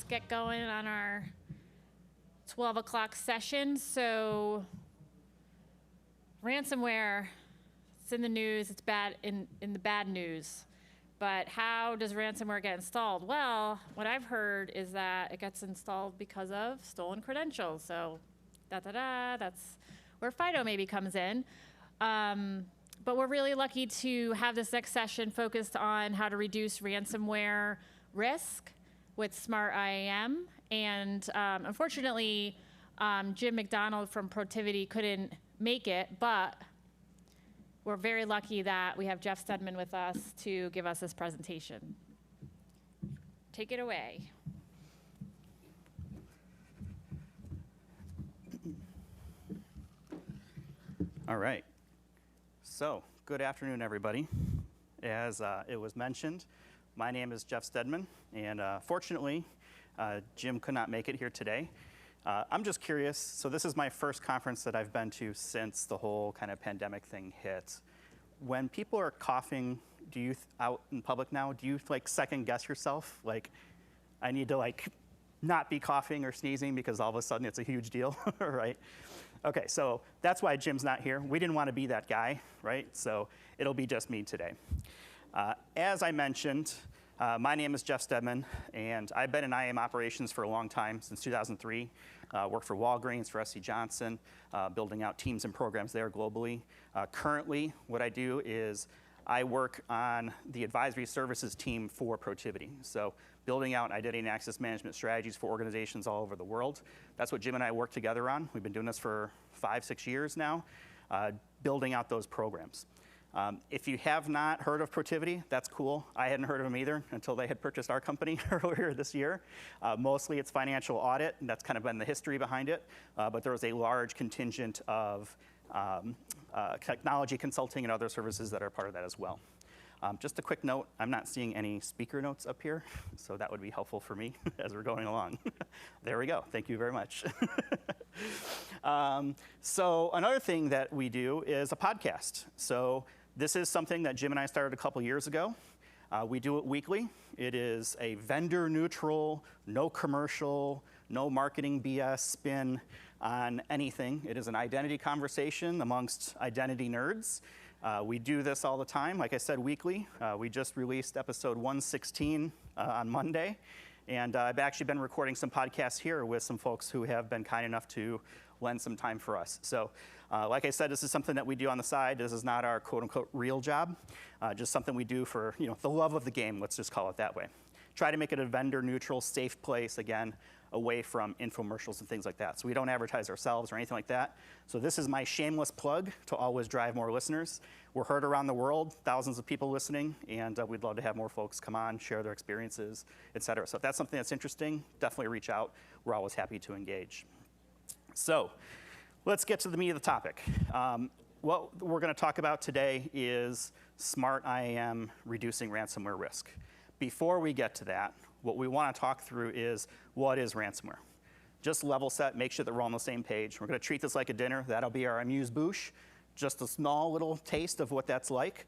get going on our 12 o'clock session. So ransomware, it's in the news, it's bad in the bad news. But how does ransomware get installed? Well, what I've heard is that it gets installed because of stolen credentials. So that's where FIDO maybe comes in. But we're really lucky to have this next session focused on how to reduce ransomware risk with Smart IAM. And unfortunately, Jim McDonald from Protiviti couldn't make it, but we're very lucky that we have Jeff Stedman with us to give us this presentation. Take it away. All right. So, good afternoon, everybody. As it was mentioned, my name is Jeff Stedman, and fortunately, Jim could not make it here today. I'm just curious, so this is my first conference that I've been to since the whole kind of pandemic thing hit. When people are coughing, do you, out in public now, do you like second guess yourself? Like, I need to like not be coughing or sneezing because all of a sudden it's a huge deal, right? Okay, so that's why Jim's not here. We didn't want to be that guy, right? So it'll be just me today. As I mentioned, my name is Jeff Stedman, and I've been in IAM operations for a long time, since 2003. Worked for Walgreens, for SC Johnson, building out teams and programs there globally. Currently, what I do is I work on the advisory services team for Protiviti. So building out identity and access management strategies for organizations all over the world. That's what Jim and I work together on. We've been doing this for 5-6 years now, building out those programs. If you have not heard of Protiviti, that's cool. I hadn't heard of them either until they had purchased our company earlier this year. Mostly it's financial audit, and that's kind of been the history behind it. But there was a large contingent of technology consulting and other services that are part of that as well. Just a quick note, I'm not seeing any speaker notes up here, so that would be helpful for me as we're going along. There we go, thank you very much. So another thing that we do is a podcast. So this is something that Jim and I started a couple years ago. We do it weekly. It is a vendor neutral, no commercial, no marketing BS spin on anything. It is an identity conversation amongst identity nerds. We do this all the time, like I said, weekly. We just released episode 116 on Monday. And I've actually been recording some podcasts here with some folks who have been kind enough to lend some time for us. So like I said, this is something that we do on the side. This is not our quote unquote real job, just something we do for the love of the game, let's just call it that way. Try to make it a vendor neutral, safe place, again, away from infomercials and things like that. So we don't advertise ourselves or anything like that. So this is my shameless plug to always drive more listeners. We're heard around the world, thousands of people listening, and we'd love to have more folks come on, share their experiences, et cetera. So if that's something that's interesting, definitely reach out. We're always happy to engage. So let's get to the meat of the topic. What we're going to talk about today is Smart IAM reducing ransomware risk. Before we get to that, what we want to talk through is what is ransomware. Just level set, make sure that we're all on the same page. We're going to treat this like a dinner. That'll be our amuse-bouche. Just a small little taste of what that's like.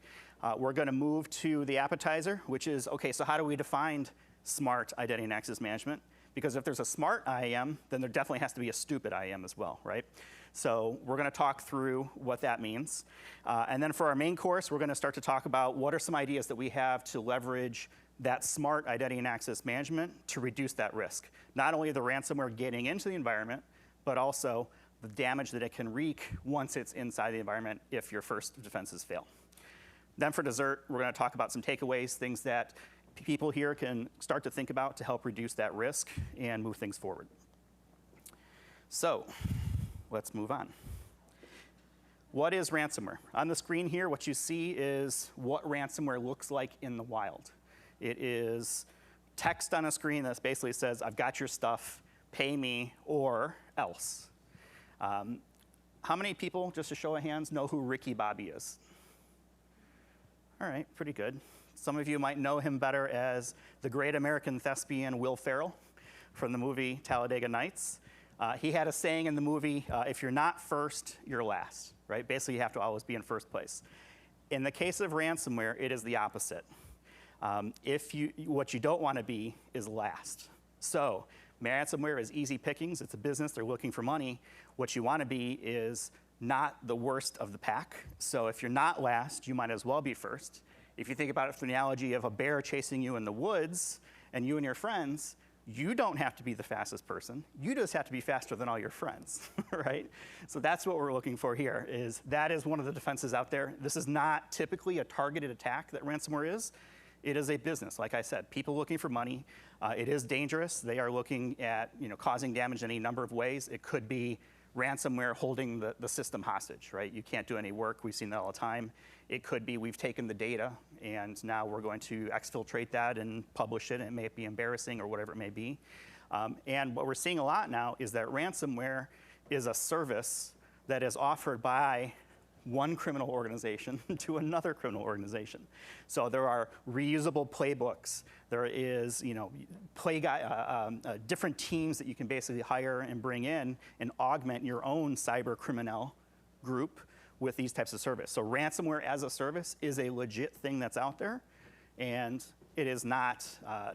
We're going to move to the appetizer, which is, okay, so how do we define smart identity and access management? Because if there's a smart IAM, then there definitely has to be a stupid IAM as well, right? So we're going to talk through what that means. And then for our main course, we're going to start to talk about what are some ideas that we have to leverage that smart identity and access management to reduce that risk. Not only the ransomware getting into the environment, but also the damage that it can wreak once it's inside the environment if your first defenses fail. Then for dessert, we're going to talk about some takeaways, things that people here can start to think about to help reduce that risk and move things forward. So let's move on. What is ransomware? On the screen here, what you see is what ransomware looks like in the wild. It is text on a screen that basically says, I've got your stuff, pay me, or else. How many people, just a show of hands, know who Ricky Bobby is? All right, pretty good. Some of you might know him better as the great American thespian Will Ferrell from the movie Talladega Nights. He had a saying in the movie, if you're not first, you're last, right? Basically, you have to always be in first place. In the case of ransomware, it is the opposite. What you don't want to be is last. So ransomware is easy pickings. It's a business. They're looking for money. What you want to be is not the worst of the pack. So if you're not last, you might as well be first. If you think about it from the analogy of a bear chasing you in the woods and you and your friends, you don't have to be the fastest person. You just have to be faster than all your friends, right? So that's what we're looking for here, is that is one of the defenses out there. This is not typically a targeted attack that ransomware is. It is a business, like I said, people looking for money. It is dangerous. They are looking at causing damage in any number of ways. It could be ransomware holding the system hostage, right? You can't do any work. We've seen that all the time. It could be we've taken the data and now we're going to exfiltrate that and publish it. And it may be embarrassing or whatever it may be. And what we're seeing a lot now is that ransomware is a service that is offered by one criminal organization to another criminal organization. So there are reusable playbooks. There is, different teams that you can basically hire and bring in and augment your own cyber criminal group with these types of service. So ransomware as a service is a legit thing that's out there, and it is not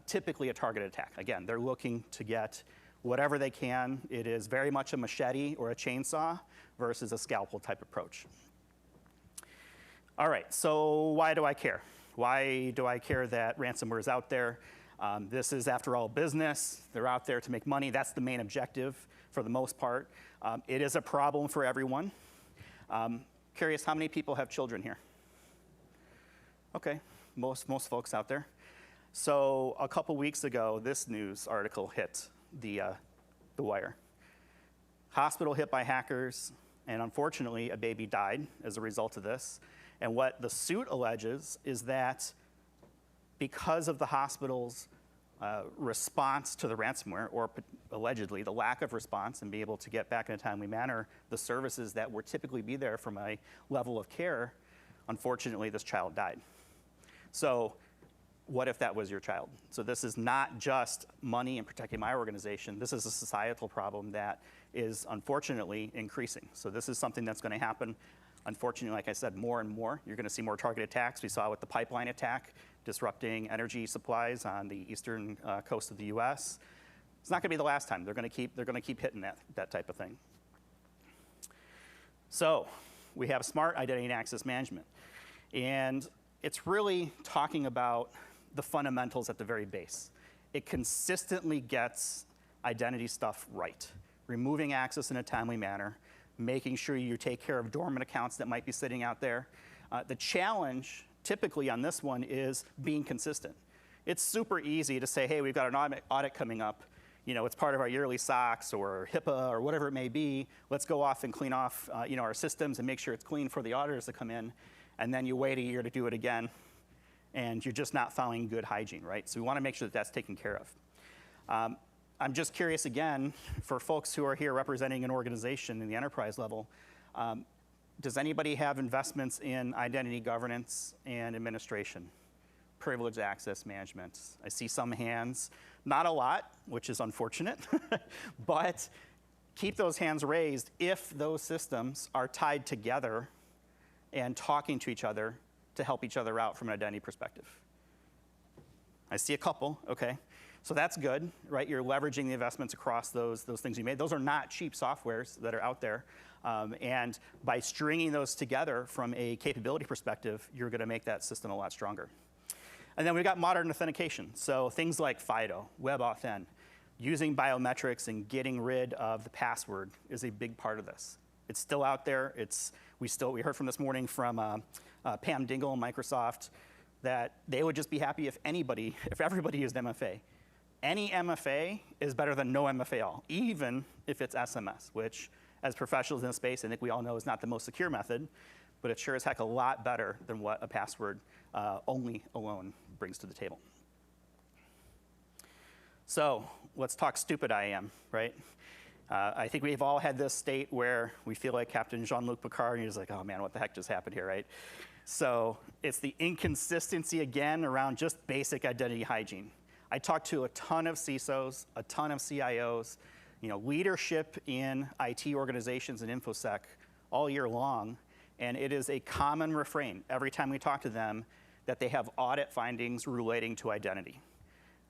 typically a targeted attack. Again, they're looking to get whatever they can. It is very much a machete or a chainsaw versus a scalpel type approach. All right, so why do I care? Why do I care that ransomware is out there? This is, after all, business. They're out there to make money. That's the main objective for the most part. It is a problem for everyone. Curious, how many people have children here? Okay, most folks out there. So a couple weeks ago, this news article hit the wire. Hospital hit by hackers, and unfortunately, a baby died as a result of this. And what the suit alleges is that because of the hospital's response to the ransomware, or allegedly the lack of response and be able to get back in a timely manner the services that would typically be there from a level of care, unfortunately, this child died. So what if that was your child? So this is not just money and protecting my organization. This is a societal problem that is unfortunately increasing. So this is something that's going to happen. Unfortunately, like I said, more and more. You're going to see more targeted attacks. We saw with the pipeline attack, disrupting energy supplies on the eastern coast of the U.S. It's not going to be the last time. They're going to keep hitting that type of thing. So we have smart identity and access management. And it's really talking about the fundamentals at the very base. It consistently gets identity stuff right, removing access in a timely manner, making sure you take care of dormant accounts that might be sitting out there. The challenge typically on this one is being consistent. It's super easy to say, hey, we've got an audit coming up. It's part of our yearly SOX or HIPAA or whatever it may be. Let's go off and clean off our systems and make sure it's clean for the auditors to come in. And then you wait a year to do it again, and you're just not following good hygiene, right? So we want to make sure that that's taken care of. I'm just curious again, for folks who are here representing an organization in the enterprise level, does anybody have investments in identity governance and administration, privileged access management? I see some hands, not a lot, which is unfortunate, but keep those hands raised if those systems are tied together and talking to each other to help each other out from an identity perspective. I see a couple, okay. So that's good, right? You're leveraging the investments across those things you made. Those are not cheap softwares that are out there. And by stringing those together from a capability perspective, you're going to make that system a lot stronger. And then we've got modern authentication. So things like FIDO, WebAuthn, using biometrics and getting rid of the password is a big part of this. It's still out there. We heard from this morning from Pam Dingle and Microsoft that they would just be happy if everybody used MFA. Any MFA is better than no MFA at all, even if it's SMS, which, as professionals in the space, I think we all know is not the most secure method, but it's sure as heck a lot better than what a password alone brings to the table. So let's talk stupid IAM, right? I think we've all had this state where we feel like Captain Jean-Luc Picard, and he's like, oh man, what the heck just happened here, right? So it's the inconsistency again around just basic identity hygiene. I talked to a ton of CISOs, a ton of CIOs, leadership in IT organizations and InfoSec all year long, and it is a common refrain every time we talk to them that they have audit findings relating to identity.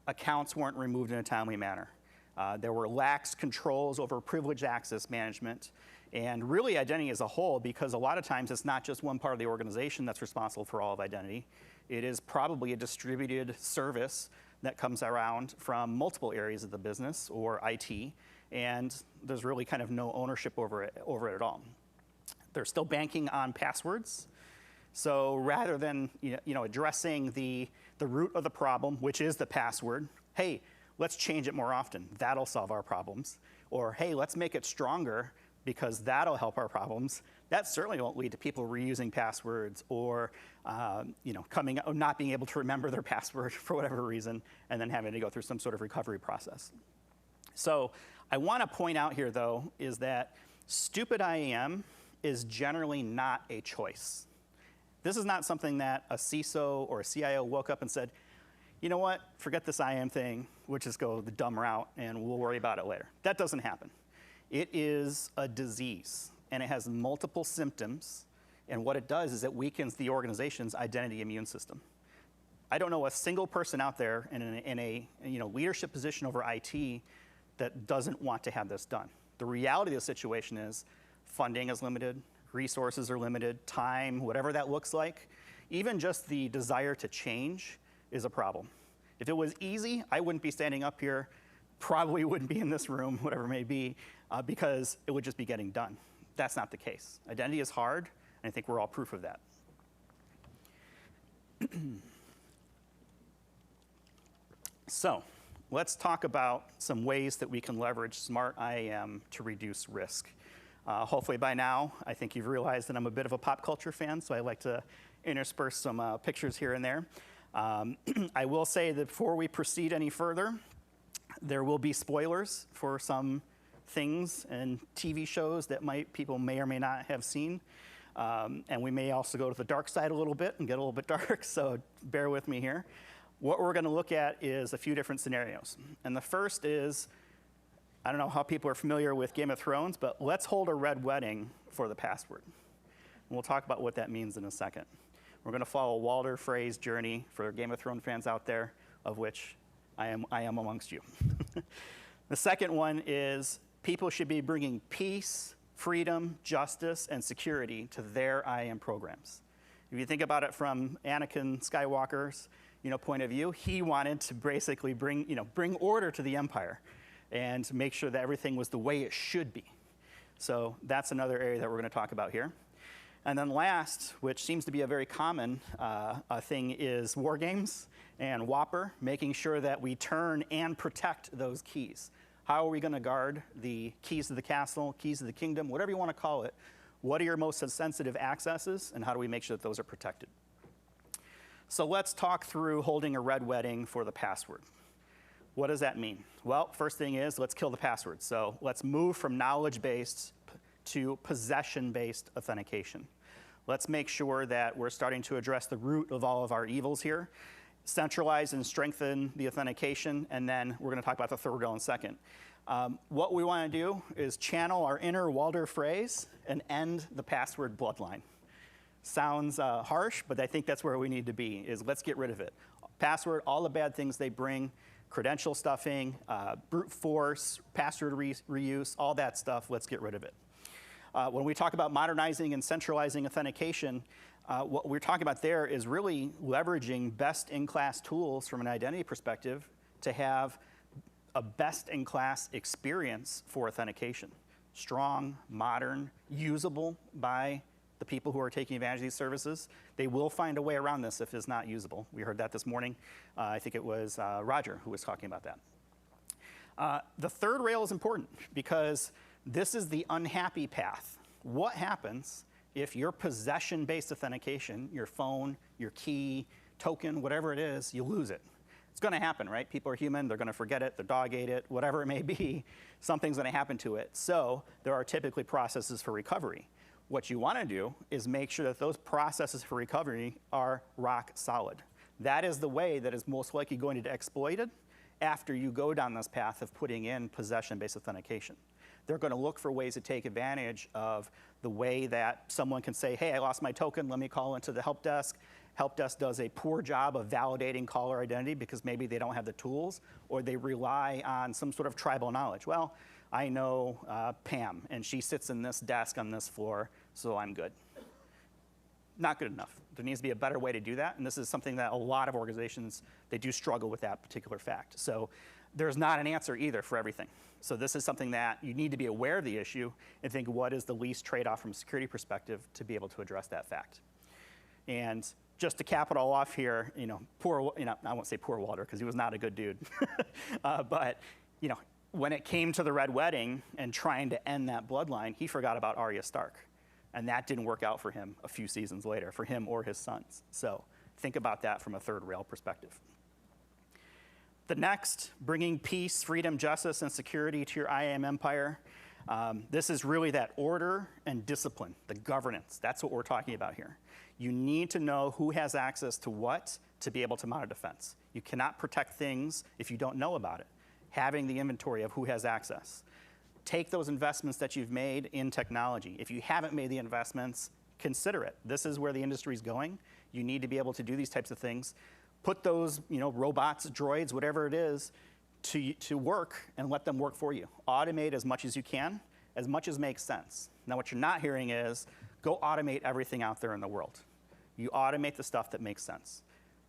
accounts weren't removed in a timely manner. There were lax controls over privileged access management, and really identity as a whole, because a lot of times it's not just one part of the organization that's responsible for all of identity. It is probably a distributed service that comes around from multiple areas of the business or IT, and there's really kind of no ownership over it at all. They're still banking on passwords. So rather than addressing the root of the problem, which is the password, hey, let's change it more often. That'll solve our problems. Or hey, let's make it stronger because that'll help our problems. That certainly won't lead to people reusing passwords or not being able to remember their password for whatever reason and then having to go through some sort of recovery process. So I want to point out here, though, is that stupid IAM is generally not a choice. This is not something that a CISO or a CIO woke up and said, you know what, forget this IAM thing, we'll just go the dumb route and we'll worry about it later. That doesn't happen. It is a disease, and it has multiple symptoms, and what it does is it weakens the organization's identity immune system. I don't know a single person out there in a leadership position over IT that doesn't want to have this done. The reality of the situation is funding is limited, resources are limited, time, whatever that looks like. Even just the desire to change is a problem. If it was easy, I wouldn't be standing up here, probably wouldn't be in this room, whatever it may be, because it would just be getting done. That's not the case. Identity is hard, and I think we're all proof of that. So let's talk about some ways that we can leverage Smart IAM to reduce risk. Hopefully by now, I think you've realized that I'm a bit of a pop culture fan, so I like to intersperse some pictures here and there. I will say that before we proceed any further, there will be spoilers for some things and TV shows that people may or may not have seen. And we may also go to the dark side a little bit and get a little bit dark, so bear with me here. What we're going to look at is a few different scenarios. And the first is, I don't know how people are familiar with Game of Thrones, but let's hold a red wedding for the password. And we'll talk about what that means in a second. We're going to follow Walder Frey's journey for Game of Thrones fans out there, of which I am amongst you. The second one is people should be bringing peace, freedom, justice, and security to their IAM programs. If you think about it from Anakin Skywalker's point of view, he wanted to basically bring order to the Empire and make sure that everything was the way it should be. So that's another area that we're going to talk about here. And then last, which seems to be a very common thing, is war games and Whopper, making sure that we turn and protect those keys. How are we going to guard the keys to the castle, keys to the kingdom, whatever you want to call it? What are your most sensitive accesses, and how do we make sure that those are protected? So let's talk through holding a red wedding for the password. What does that mean? Well, first thing is, let's kill the password. So let's move from knowledge-based to possession-based authentication. Let's make sure that we're starting to address the root of all of our evils here, centralize and strengthen the authentication, and then we're going to talk about the third rail in a second. What we want to do is channel our inner Walder phrase and end the password bloodline. Sounds harsh, but I think that's where we need to be, is let's get rid of it. Password, all the bad things they bring, credential stuffing, brute force, password reuse, all that stuff, let's get rid of it. When we talk about modernizing and centralizing authentication, what we're talking about there is really leveraging best-in-class tools from an identity perspective to have a best-in-class experience for authentication. Strong, modern, usable by the people who are taking advantage of these services. They will find a way around this if it's not usable. We heard that this morning. I think it was Roger who was talking about that. The third rail is important because this is the unhappy path. What happens if your possession-based authentication, your phone, your key, token, whatever it is, you lose it? It's going to happen, right? People are human. They're going to forget it. Their dog ate it. Whatever it may be, something's going to happen to it. So there are typically processes for recovery. What you want to do is make sure that those processes for recovery are rock solid. That is the way that is most likely going to get exploited after you go down this path of putting in possession-based authentication. They're going to look for ways to take advantage of the way that someone can say, hey, I lost my token, let me call into the help desk, help desk does a poor job of validating caller identity because maybe they don't have the tools or they rely on some sort of tribal knowledge. Well, I know Pam, and she sits in this desk on this floor, so I'm good. Not good enough. There needs to be a better way to do that, and this is something that a lot of organizations, they do struggle with that particular fact. So there's not an answer either for everything. So this is something that you need to be aware of the issue and think what is the least trade-off from a security perspective to be able to address that fact. And just to cap it all off here, I won't say poor Walter because he was not a good dude, but when it came to the Red Wedding and trying to end that bloodline, he forgot about Arya Stark. And that didn't work out for him a few seasons later, for him or his sons. So think about that from a third rail perspective. The next, bringing peace, freedom, justice, and security to your IAM empire. This is really that order and discipline, the governance. That's what we're talking about here. You need to know who has access to what to be able to mount a defense. You cannot protect things if you don't know about it. Having the inventory of who has access. Take those investments that you've made in technology. If you haven't made the investments, consider it. This is where the industry is going. You need to be able to do these types of things. Put those robots, droids, whatever it is, to work and let them work for you. Automate as much as you can, as much as makes sense. Now what you're not hearing is, go automate everything out there in the world. You automate the stuff that makes sense.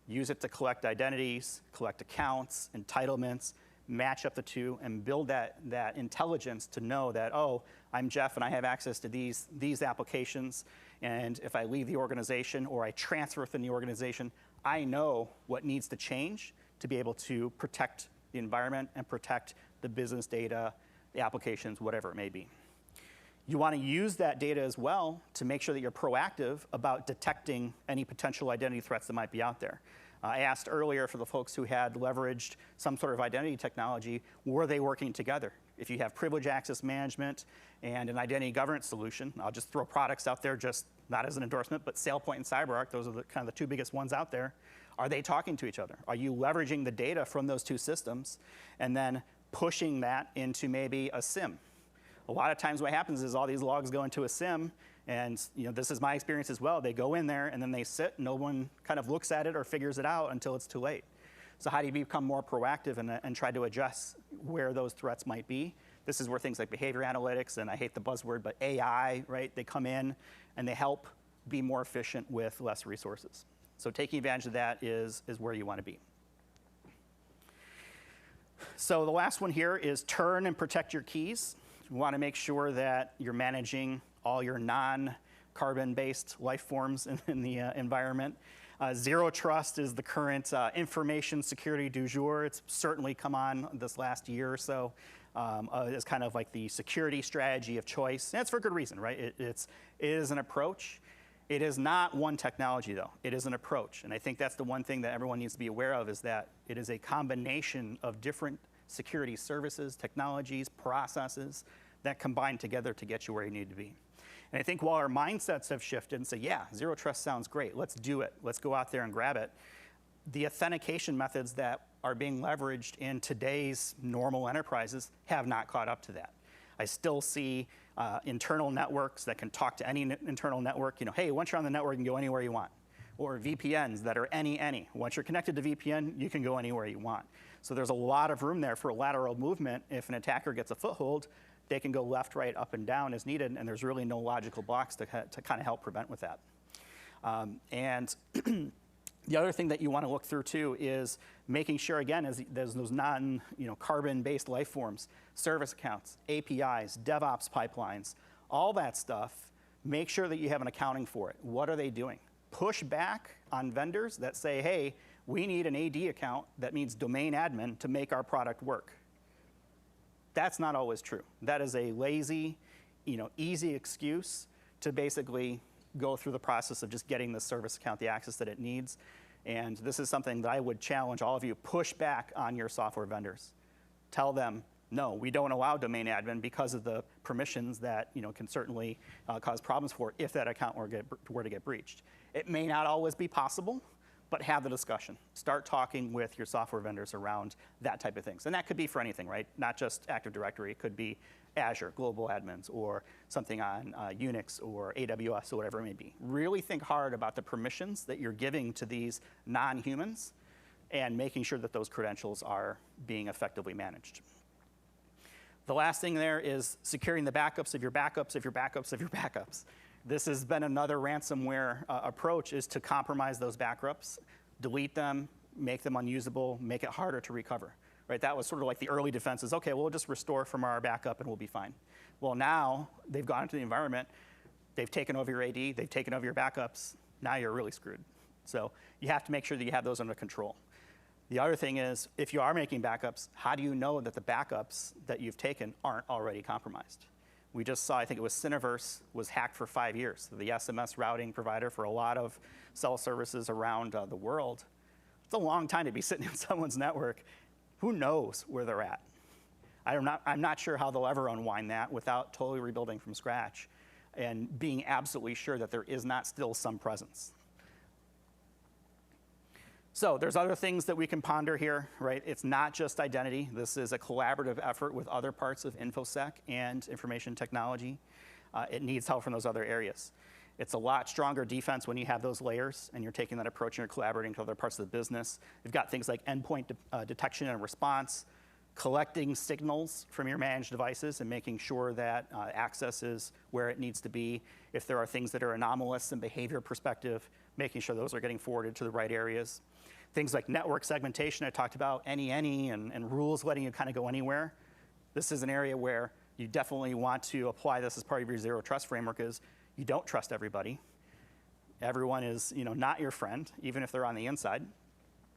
Use it to collect identities, collect accounts, entitlements, match up the two, and build that intelligence to know that, oh, I'm Jeff and I have access to these applications, and if I leave the organization or I transfer within the organization, I know what needs to change to be able to protect the environment and protect the business data, the applications, whatever it may be. You want to use that data as well to make sure that you're proactive about detecting any potential identity threats that might be out there. I asked earlier for the folks who had leveraged some sort of identity technology, were they working together? If you have privilege access management and an identity governance solution, I'll just throw products out there, just not as an endorsement, but SailPoint and CyberArk, those are kind of the two biggest ones out there. Are they talking to each other? Are you leveraging the data from those two systems and then pushing that into maybe a SIM? A lot of times what happens is all these logs go into a SIM, and this is my experience as well. They go in there and then they sit, no one kind of looks at it or figures it out until it's too late. So how do you become more proactive and try to address where those threats might be? This is where things like behavior analytics, and I hate the buzzword, but AI, right? They come in and they help be more efficient with less resources. So taking advantage of that is where you want to be. So the last one here is turn and protect your keys. You want to make sure that you're managing all your non-carbon-based life forms in the environment. Zero trust is the current information security du jour. It's certainly come on this last year or so as kind of like the security strategy of choice. And it's for good reason, right? It is an approach. It is not one technology, though. It is an approach. And I think that's the one thing that everyone needs to be aware of, is that it is a combination of different security services, technologies, processes that combine together to get you where you need to be. And I think while our mindsets have shifted and say, yeah, zero trust sounds great, let's do it, let's go out there and grab it, the authentication methods that are being leveraged in today's normal enterprises have not caught up to that. I still see internal networks that can talk to any internal network. Hey, once you're on the network, you can go anywhere you want. Or VPNs that are any. Once you're connected to VPN, you can go anywhere you want. So there's a lot of room there for lateral movement. If an attacker gets a foothold, they can go left, right, up, and down as needed, and there's really no logical blocks to kind of help prevent with that. And the other thing that you want to look through too is making sure, again, as there's those non-carbon-based life forms, service accounts, APIs, DevOps pipelines, all that stuff, make sure that you have an accounting for it. What are they doing? Push back on vendors that say, hey, we need an AD account that means domain admin to make our product work. That's not always true. That is a lazy, easy excuse to basically go through the process of just getting the service account the access that it needs. And this is something that I would challenge all of you, push back on your software vendors. Tell them, no, we don't allow domain admin because of the permissions that can certainly cause problems for it if that account were to get breached. It may not always be possible, but have the discussion. Start talking with your software vendors around that type of things. And that could be for anything, right? Not just Active Directory. It could be Azure, global admins, or something on Unix or AWS or whatever it may be. Really think hard about the permissions that you're giving to these non-humans and making sure that those credentials are being effectively managed. The last thing there is securing the backups of your backups of your backups of your backups. This has been another ransomware approach, is to compromise those backups, delete them, make them unusable, make it harder to recover. Right? That was sort of like the early defenses. Okay, we'll just restore from our backup and we'll be fine. Well, now they've gone into the environment, they've taken over your AD, they've taken over your backups. Now you're really screwed. So you have to make sure that you have those under control. The other thing is, if you are making backups, how do you know that the backups that you've taken aren't already compromised? We just saw, I think it was Cineverse was hacked for 5 years. The SMS routing provider for a lot of cell services around the world. It's a long time to be sitting in someone's network. Who knows where they're at? I'm not sure how they'll ever unwind that without totally rebuilding from scratch and being absolutely sure that there is not still some presence. So there's other things that we can ponder here, right? It's not just identity. This is a collaborative effort with other parts of InfoSec and information technology. It needs help from those other areas. It's a lot stronger defense when you have those layers and you're taking that approach and you're collaborating with other parts of the business. You've got things like endpoint detection and response, collecting signals from your managed devices and making sure that access is where it needs to be. If there are things that are anomalous in behavior perspective, making sure those are getting forwarded to the right areas. Things like network segmentation, I talked about, any, and rules letting you kind of go anywhere. This is an area where you definitely want to apply this as part of your zero trust framework. Is you don't trust everybody. Everyone is, not your friend, even if they're on the inside.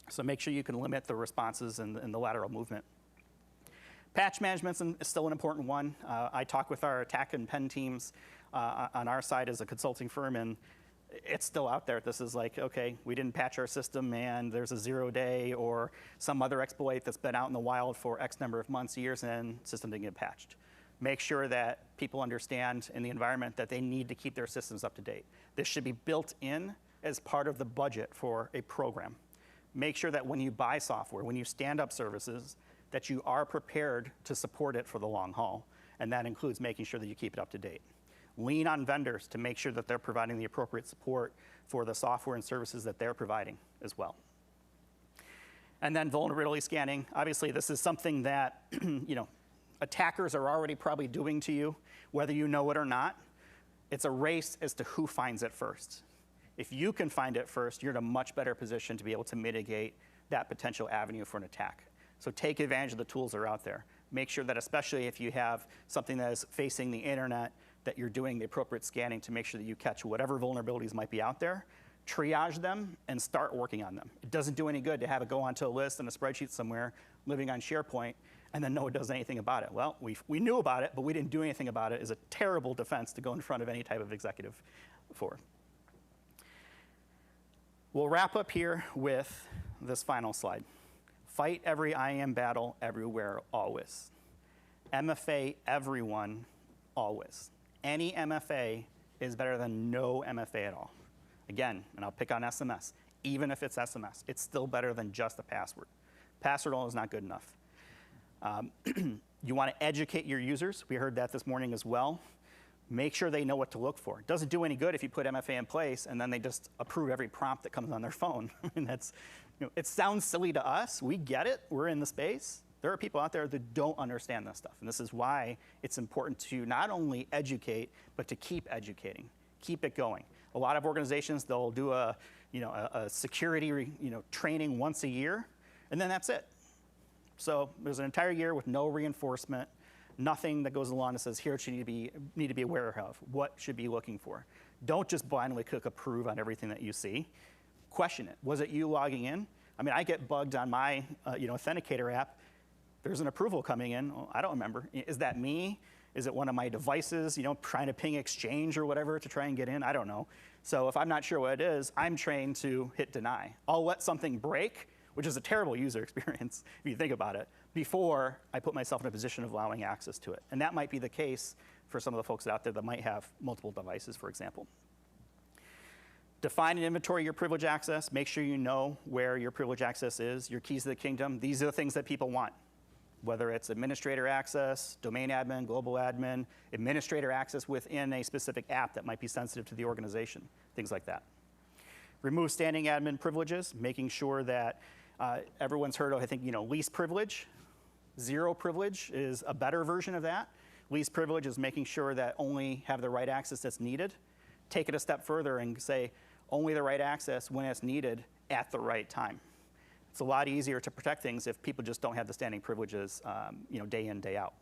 So make sure you can limit the responses and the lateral movement. Patch management is still an important one. I talk with our attack and pen teams on our side as a consulting firm, and it's still out there. This is like, okay, we didn't patch our system and there's a 0-day or some other exploit that's been out in the wild for X number of months, years, and system didn't get patched. Make sure that people understand in the environment that they need to keep their systems up to date. This should be built in as part of the budget for a program. Make sure that when you buy software, when you stand up services, that you are prepared to support it for the long haul. And that includes making sure that you keep it up to date. Lean on vendors to make sure that they're providing the appropriate support for the software and services that they're providing as well. And then vulnerability scanning. Obviously, this is something that attackers are already probably doing to you, whether you know it or not. It's a race as to who finds it first. If you can find it first, you're in a much better position to be able to mitigate that potential avenue for an attack. So take advantage of the tools that are out there. Make sure that, especially if you have something that is facing the internet, that you're doing the appropriate scanning to make sure that you catch whatever vulnerabilities might be out there, triage them, and start working on them. It doesn't do any good to have it go onto a list and a spreadsheet somewhere living on SharePoint and then no one does anything about it. Well, we knew about it, but we didn't do anything about it is a terrible defense to go in front of any type of executive for. We'll wrap up here with this final slide. Fight every IAM battle, everywhere, always. MFA everyone, always. Any MFA is better than no MFA at all. Again, and I'll pick on SMS. Even if it's SMS, it's still better than just a password. Password alone is not good enough. You want to educate your users. We heard that this morning as well. Make sure they know what to look for. It doesn't do any good if you put MFA in place and then they just approve every prompt that comes on their phone. I mean, it sounds silly to us. We get it. We're in the space. There are people out there that don't understand this stuff. And this is why it's important to not only educate, but to keep educating, keep it going. A lot of organizations, they'll do a security training once a year, and then that's it. So there's an entire year with no reinforcement, nothing that goes along that says, here what you need to be aware of, what should be looking for. Don't just blindly click approve on everything that you see. Question it. Was it you logging in? I mean, I get bugged on my Authenticator app. There's an approval coming in. Oh, I don't remember. Is that me? Is it one of my devices, trying to ping Exchange or whatever to try and get in? I don't know. So if I'm not sure what it is, I'm trained to hit deny. I'll let something break, which is a terrible user experience if you think about it, before I put myself in a position of allowing access to it. And that might be the case for some of the folks out there that might have multiple devices, for example. Define and inventory your privilege access. Make sure you know where your privilege access is, your keys to the kingdom. These are the things that people want, whether it's administrator access, domain admin, global admin, administrator access within a specific app that might be sensitive to the organization, things like that. Remove standing admin privileges, making sure that everyone's heard of, I think, least privilege. Zero privilege is a better version of that. Least privilege is making sure that only have the right access that's needed. Take it a step further and say only the right access when it's needed at the right time. It's a lot easier to protect things if people just don't have the standing privileges day in, day out.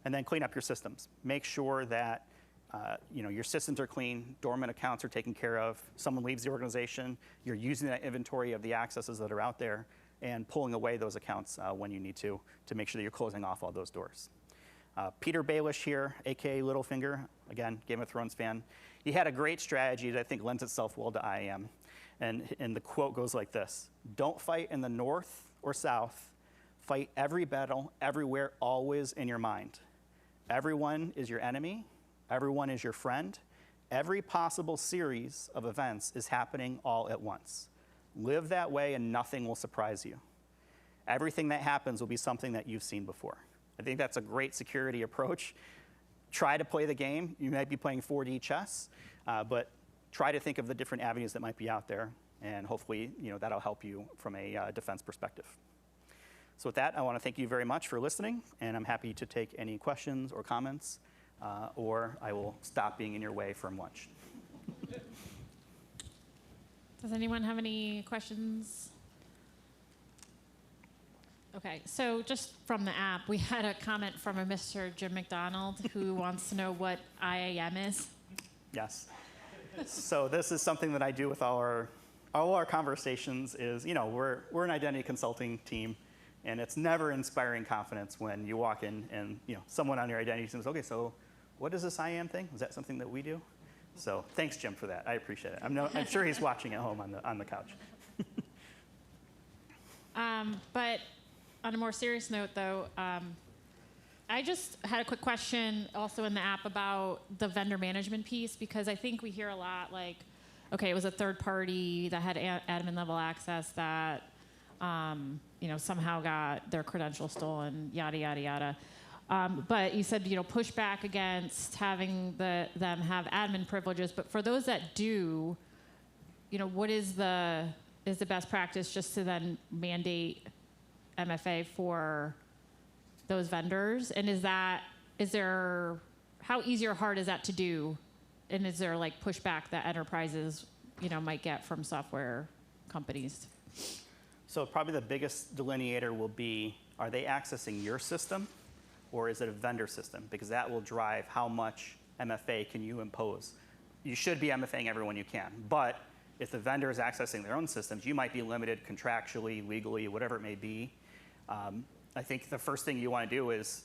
And then clean up your systems. Make sure that your systems are clean, dormant accounts are taken care of, someone leaves the organization, you're using that inventory of the accesses that are out there and pulling away those accounts when you need to make sure that you're closing off all those doors. Peter Baelish here, AKA Littlefinger, again, Game of Thrones fan. He had a great strategy that I think lends itself well to IAM. And the quote goes like this: don't fight in the north or south, fight every battle, everywhere, always in your mind. Everyone is your enemy, everyone is your friend. Every possible series of events is happening all at once. Live that way and nothing will surprise you. Everything that happens will be something that you've seen before. I think that's a great security approach. Try to play the game. You might be playing 4D chess, but try to think of the different avenues that might be out there, and hopefully that'll help you from a defense perspective. So with that, I want to thank you very much for listening, and I'm happy to take any questions or comments, or I will stop being in your way from lunch. Does anyone have any questions? Okay, so just from the app, we had a comment from a Mr. Jim McDonald who wants to know what IAM is. Yes. So this is something that I do with all our conversations is, we're an identity consulting team, and it's never inspiring confidence when you walk in and, someone on your identity says, okay, so what is this IAM thing? Is that something that we do? So thanks, Jim, for that. I appreciate it. I'm sure he's watching at home on the couch. But on a more serious note, though, I just had a quick question also in the app about the vendor management piece, because I think we hear a lot like, okay, it was a third party that had admin level access that, somehow got their credentials stolen, yada, yada, yada. But you said, push back against having them have admin privileges. But for those that do, what is the best practice just to then mandate MFA for those vendors? And how easy or hard is that to do? And is there like pushback that enterprises, might get from software companies? So probably the biggest delineator will be, are they accessing your system or is it a vendor system? Because that will drive how much MFA can you impose. You should be MFAing everyone you can, but if the vendor is accessing their own systems, you might be limited contractually, legally, whatever it may be. I think the first thing you want to do is,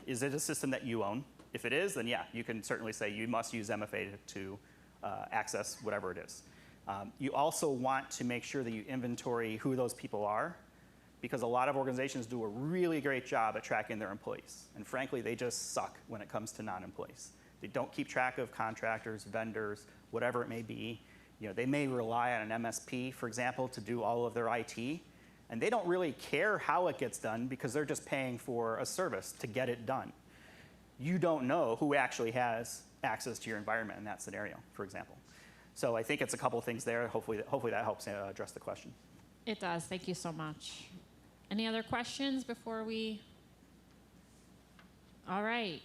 is it a system that you own? If it is, then yeah, you can certainly say you must use MFA to access whatever it is. You also want to make sure that you inventory who those people are, because a lot of organizations do a really great job at tracking their employees. And frankly, they just suck when it comes to non-employees. They don't keep track of contractors, vendors, whatever it may be. They may rely on an MSP, for example, to do all of their IT. And they don't really care how it gets done because they're just paying for a service to get it done. You don't know who actually has access to your environment in that scenario, for example. So I think it's a couple of things there. Hopefully that helps address the question. It does. Thank you so much. Any other questions before we? All right.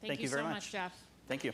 Thank you very so much. much, Jeff. Thank you.